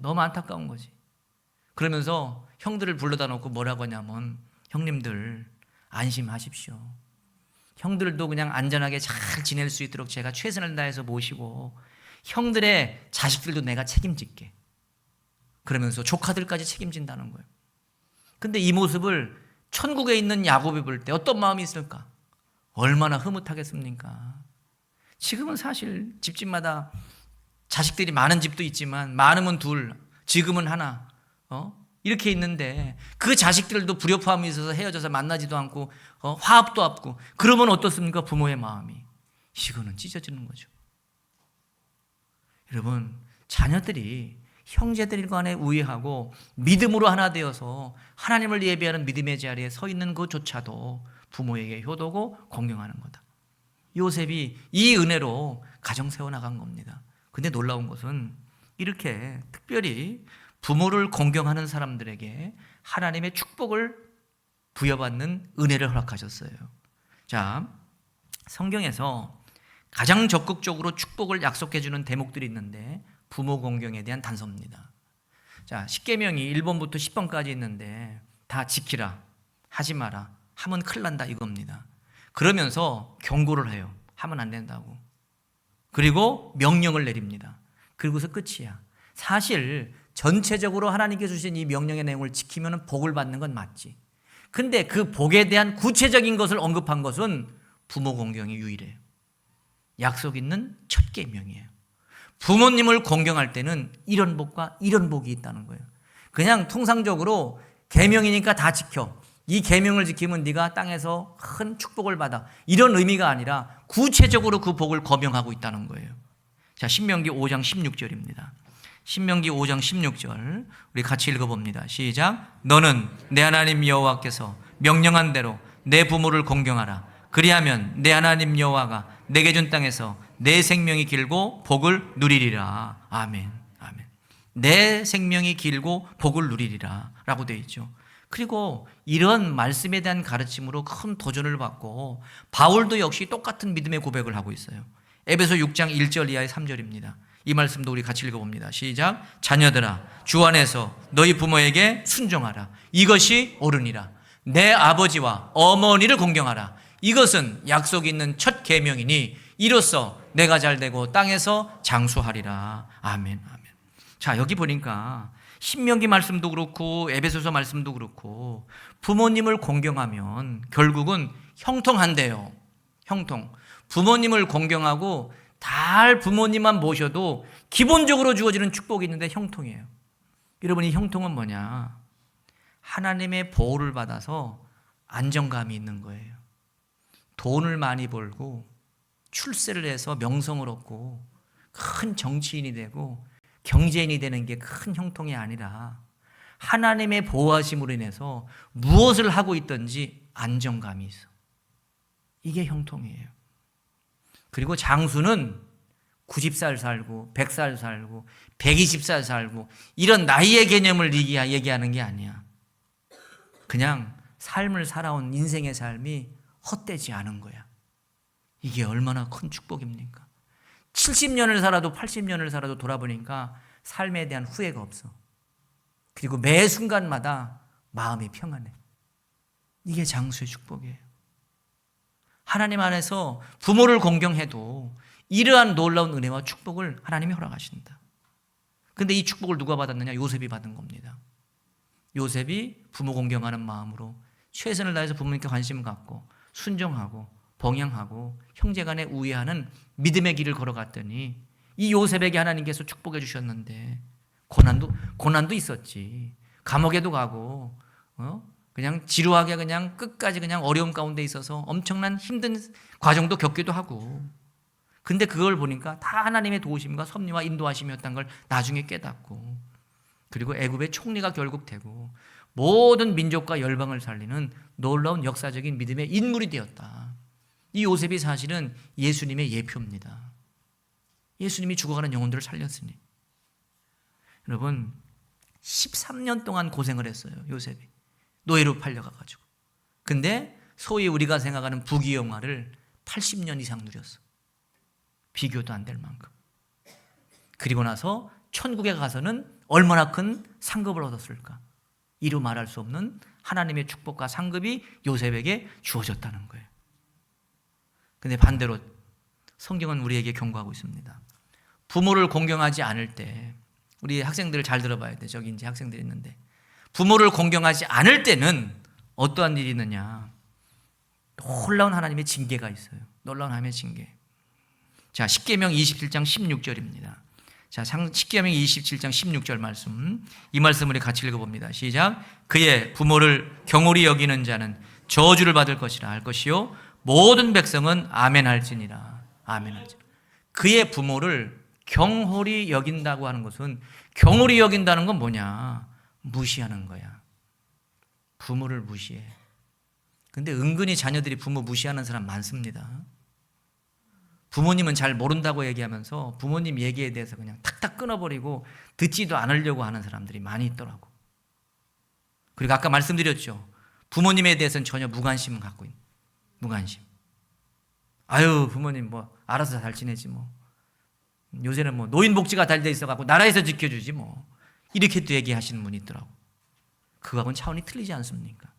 너무 안타까운 거지. 그러면서 형들을 불러다 놓고 뭐라고 하냐면 형님들 안심하십시오. 형들도 그냥 안전하게 잘 지낼 수 있도록 제가 최선을 다해서 모시고 형들의 자식들도 내가 책임질게. 그러면서 조카들까지 책임진다는 거예요. 근데 이 모습을 천국에 있는 야곱이 볼 때 어떤 마음이 있을까? 얼마나 흐뭇하겠습니까? 지금은 사실 집집마다 자식들이 많은 집도 있지만 많으면 둘, 지금은 하나 이렇게 있는데 그 자식들도 불협화음이 있어서 헤어져서 만나지도 않고 화합도 없고 그러면 어떻습니까? 부모의 마음이 이거는 찢어지는 거죠. 여러분 자녀들이 형제들 간에 우애하고 믿음으로 하나 되어서 하나님을 예배하는 믿음의 자리에 서 있는 것조차도 부모에게 효도고 공경하는 거다. 요셉이 이 은혜로 가정 세워나간 겁니다. 근데 놀라운 것은 이렇게 특별히 부모를 공경하는 사람들에게 하나님의 축복을 부여받는 은혜를 허락하셨어요. 자, 성경에서 가장 적극적으로 축복을 약속해주는 대목들이 있는데 부모 공경에 대한 단서입니다. 자, 십계명이 1번부터 10번까지 있는데 다 지키라, 하지 마라, 하면 큰일 난다 이겁니다. 그러면서 경고를 해요. 하면 안 된다고. 그리고 명령을 내립니다. 그리고서 끝이야. 사실 전체적으로 하나님께 주신 이 명령의 내용을 지키면 복을 받는 건 맞지. 근데 그 복에 대한 구체적인 것을 언급한 것은 부모 공경이 유일해요. 약속 있는 첫 계명이에요. 부모님을 공경할 때는 이런 복과 이런 복이 있다는 거예요. 그냥 통상적으로 계명이니까 다 지켜. 이 계명을 지키면 네가 땅에서 큰 축복을 받아. 이런 의미가 아니라 구체적으로 그 복을 거명하고 있다는 거예요. 자, 신명기 5장 16절입니다. 신명기 5장 16절 우리 같이 읽어봅니다. 시작. 너는 내 하나님 여호와께서 명령한 대로 내 부모를 공경하라. 그리하면 내 하나님 여호와가 내게 준 땅에서 내 생명이 길고 복을 누리리라. 아멘. 아멘. 내 생명이 길고 복을 누리리라 라고 되어 있죠. 그리고 이런 말씀에 대한 가르침으로 큰 도전을 받고 바울도 역시 똑같은 믿음의 고백을 하고 있어요. 에베소 6장 1절 이하의 3절입니다. 이 말씀도 우리 같이 읽어봅니다. 시작. 자녀들아 주 안에서 너희 부모에게 순종하라. 이것이 옳으니라. 내 아버지와 어머니를 공경하라. 이것은 약속이 있는 첫 계명이니 이로써 내가 잘되고 땅에서 장수하리라. 아멘. 아멘. 자, 여기 보니까 신명기 말씀도 그렇고 에베소서 말씀도 그렇고 부모님을 공경하면 결국은 형통한대요. 형통. 부모님을 공경하고 달 부모님만 모셔도 기본적으로 주어지는 축복이 있는데 형통이에요. 여러분, 이 형통은 뭐냐? 하나님의 보호를 받아서 안정감이 있는 거예요. 돈을 많이 벌고 출세를 해서 명성을 얻고 큰 정치인이 되고 경제인이 되는 게 큰 형통이 아니라 하나님의 보호하심으로 인해서 무엇을 하고 있든지 안정감이 있어. 이게 형통이에요. 그리고 장수는 90살 살고 100살 살고 120살 살고 이런 나이의 개념을 얘기하는 게 아니야. 그냥 삶을 살아온 인생의 삶이 헛되지 않은 거야. 이게 얼마나 큰 축복입니까? 70년을 살아도 80년을 살아도 돌아보니까 삶에 대한 후회가 없어. 그리고 매 순간마다 마음이 평안해. 이게 장수의 축복이에요. 하나님 안에서 부모를 공경해도 이러한 놀라운 은혜와 축복을 하나님이 허락하신다. 그런데 이 축복을 누가 받았느냐? 요셉이 받은 겁니다. 요셉이 부모 공경하는 마음으로 최선을 다해서 부모님께 관심을 갖고 순종하고 봉양하고 형제간에 우애하는 믿음의 길을 걸어갔더니 이 요셉에게 하나님께서 축복해 주셨는데 고난도 있었지. 감옥에도 가고 그냥 지루하게 그냥 끝까지 그냥 어려움 가운데 있어서 엄청난 힘든 과정도 겪기도 하고. 근데 그걸 보니까 다 하나님의 도우심과 섭리와 인도하심이었다는 걸 나중에 깨닫고, 그리고 애굽의 총리가 결국 되고 모든 민족과 열방을 살리는 놀라운 역사적인 믿음의 인물이 되었다. 이 요셉이 사실은 예수님의 예표입니다. 예수님이 죽어가는 영혼들을 살렸으니. 여러분, 13년 동안 고생을 했어요, 요셉이. 노예로 팔려가가지고. 근데 소위 우리가 생각하는 부귀영화를 80년 이상 누렸어. 비교도 안 될 만큼. 그리고 나서 천국에 가서는 얼마나 큰 상급을 얻었을까. 이루 말할 수 없는 하나님의 축복과 상급이 요셉에게 주어졌다는 거예요. 근데 반대로 성경은 우리에게 경고하고 있습니다. 부모를 공경하지 않을 때, 우리 학생들 잘 들어봐야 돼. 저기 이제 학생들이 있는데, 부모를 공경하지 않을 때는 어떠한 일이 있느냐? 놀라운 하나님의 징계가 있어요. 놀라운 하나님의 징계. 자, 십계명 27장 16절입니다. 자, 십계명 27장 16절 말씀. 이 말씀 우리 같이 읽어봅니다. 시작. 그의 부모를 경홀히 여기는 자는 저주를 받을 것이라 할 것이요 모든 백성은 아멘 할지니라. 아멘 할지니라. 그의 부모를 경홀히 여긴다고 하는 것은, 경홀히 여긴다는 건 뭐냐? 무시하는 거야. 부모를 무시해. 근데 은근히 자녀들이 부모 무시하는 사람 많습니다. 부모님은 잘 모른다고 얘기하면서 부모님 얘기에 대해서 그냥 탁탁 끊어버리고 듣지도 않으려고 하는 사람들이 많이 있더라고. 그리고 아까 말씀드렸죠. 부모님에 대해서는 전혀 무관심을 갖고 있는, 무관심. 아유, 부모님 뭐 알아서 잘 지내지 뭐. 요새는 뭐 노인복지가 잘 돼 있어갖고 나라에서 지켜주지 뭐. 이렇게 또 얘기하시는 분이 있더라고. 그거하고는 차원이 틀리지 않습니까?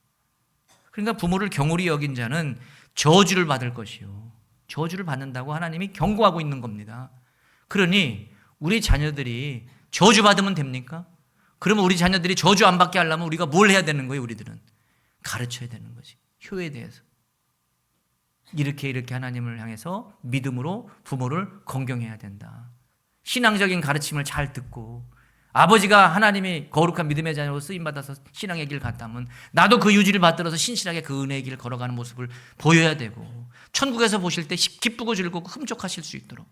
그러니까 부모를 경홀히 여긴 자는 저주를 받을 것이요. 저주를 받는다고 하나님이 경고하고 있는 겁니다. 그러니 우리 자녀들이 저주받으면 됩니까? 그러면 우리 자녀들이 저주 안 받게 하려면 우리가 뭘 해야 되는 거예요? 우리들은 가르쳐야 되는 거지. 효에 대해서. 이렇게 하나님을 향해서 믿음으로 부모를 공경해야 된다. 신앙적인 가르침을 잘 듣고 아버지가 하나님이 거룩한 믿음의 자녀로 쓰임받아서 신앙의 길 갔다면 나도 그 유지를 받들어서 신실하게 그 은혜의 길을 걸어가는 모습을 보여야 되고, 천국에서 보실 때 기쁘고 즐겁고 흠족하실 수 있도록.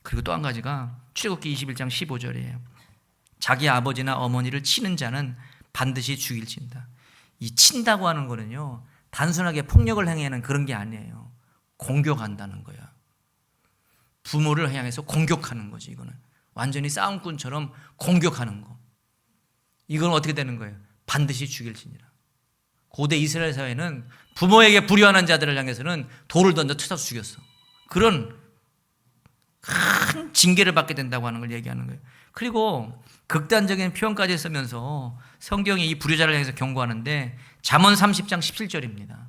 그리고 또 한 가지가 출애굽기 21장 15절이에요. 자기 아버지나 어머니를 치는 자는 반드시 죽일진다. 이 친다고 하는 거는요, 단순하게 폭력을 행하는 그런 게 아니에요. 공격한다는 거야. 부모를 향해서 공격하는 거지. 이거는 완전히 싸움꾼처럼 공격하는 거. 이건 어떻게 되는 거예요? 반드시 죽일지니라. 고대 이스라엘 사회는 부모에게 불효하는 자들을 향해서는 돌을 던져 쳐서 죽였어. 그런 큰 징계를 받게 된다고 하는 걸 얘기하는 거예요. 그리고 극단적인 표현까지 쓰면서 성경이 이 불효자를 향해서 경고하는데, 잠언 30장 17절입니다.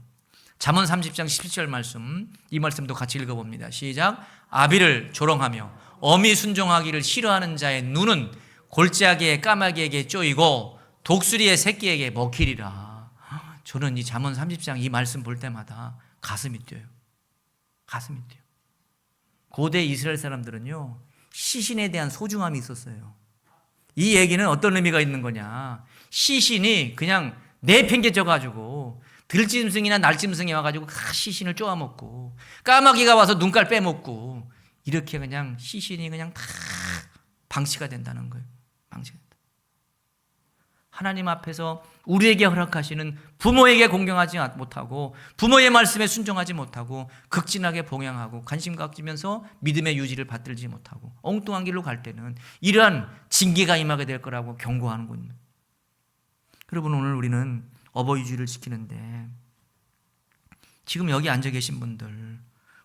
잠언 30장 17절 말씀, 이 말씀도 같이 읽어봅니다. 시작. 아비를 조롱하며 어미 순종하기를 싫어하는 자의 눈은 골짜기의 까마귀에게 쪼이고 독수리의 새끼에게 먹히리라. 저는 이 잠언 30장 이 말씀 볼 때마다 가슴이 뛰어요. 가슴이 뛰어요. 고대 이스라엘 사람들은요, 시신에 대한 소중함이 있었어요. 이 얘기는 어떤 의미가 있는 거냐? 시신이 그냥 내팽개쳐가지고 들짐승이나 날짐승이 와가지고 시신을 쪼아먹고, 까마귀가 와서 눈깔 빼먹고, 이렇게 그냥 시신이 그냥 다 방치가 된다는 거예요. 방치가 된다. 하나님 앞에서 우리에게 허락하시는 부모에게 공경하지 못하고, 부모의 말씀에 순종하지 못하고, 극진하게 봉양하고 관심 갖기면서 믿음의 유지를 받들지 못하고 엉뚱한 길로 갈 때는 이러한 징계가 임하게 될 거라고 경고하는군요. 여러분, 오늘 우리는 어버이주의를 지키는데, 지금 여기 앉아 계신 분들,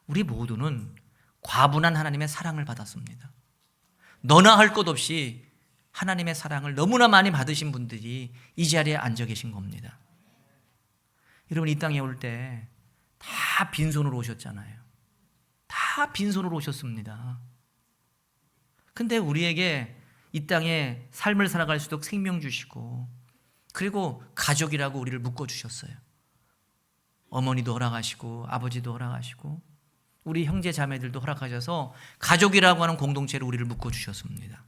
우리 모두는 과분한 하나님의 사랑을 받았습니다. 너나 할 것 없이 하나님의 사랑을 너무나 많이 받으신 분들이 이 자리에 앉아 계신 겁니다. 여러분, 이 땅에 올 때 다 빈손으로 오셨잖아요. 다 빈손으로 오셨습니다. 근데 우리에게 이 땅에 삶을 살아갈 수 있도록 생명 주시고, 그리고 가족이라고 우리를 묶어주셨어요. 어머니도 허락하시고 아버지도 허락하시고 우리 형제 자매들도 허락하셔서 가족이라고 하는 공동체로 우리를 묶어주셨습니다.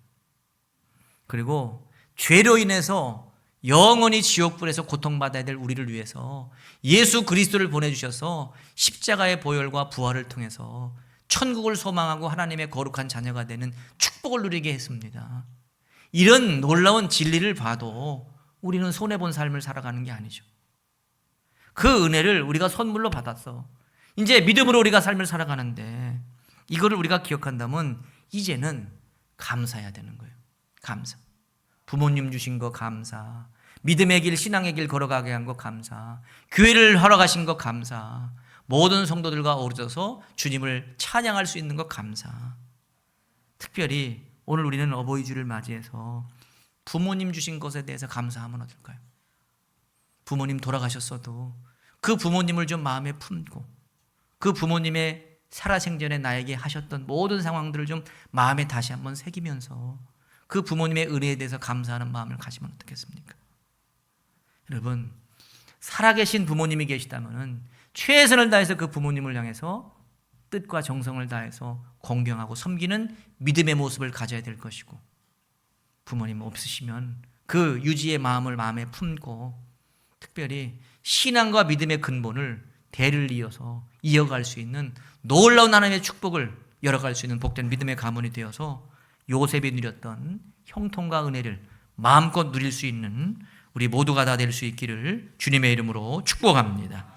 그리고 죄로 인해서 영원히 지옥불에서 고통받아야 될 우리를 위해서 예수 그리스도를 보내주셔서 십자가의 보혈과 부활을 통해서 천국을 소망하고 하나님의 거룩한 자녀가 되는 축복을 누리게 했습니다. 이런 놀라운 진리를 봐도 우리는 손해본 삶을 살아가는 게 아니죠. 그 은혜를 우리가 선물로 받았어. 이제 믿음으로 우리가 삶을 살아가는데, 이거를 우리가 기억한다면 이제는 감사해야 되는 거예요. 감사. 부모님 주신 거 감사. 믿음의 길, 신앙의 길 걸어가게 한 거 감사. 교회를 허락하신 거 감사. 모든 성도들과 어우러져서 주님을 찬양할 수 있는 거 감사. 특별히 오늘 우리는 어버이주를 맞이해서 부모님 주신 것에 대해서 감사하면 어떨까요? 부모님 돌아가셨어도 그 부모님을 좀 마음에 품고, 그 부모님의 살아생전에 나에게 하셨던 모든 상황들을 좀 마음에 다시 한번 새기면서 그 부모님의 은혜에 대해서 감사하는 마음을 가지면 어떻겠습니까? 여러분, 살아계신 부모님이 계시다면 최선을 다해서 그 부모님을 향해서 뜻과 정성을 다해서 공경하고 섬기는 믿음의 모습을 가져야 될 것이고, 부모님 없으시면 그 유지의 마음을 마음에 품고, 특별히 신앙과 믿음의 근본을 대를 이어서 이어갈 수 있는 놀라운 하나님의 축복을 열어갈 수 있는 복된 믿음의 가문이 되어서 요셉이 누렸던 형통과 은혜를 마음껏 누릴 수 있는 우리 모두가 다 될 수 있기를 주님의 이름으로 축복합니다.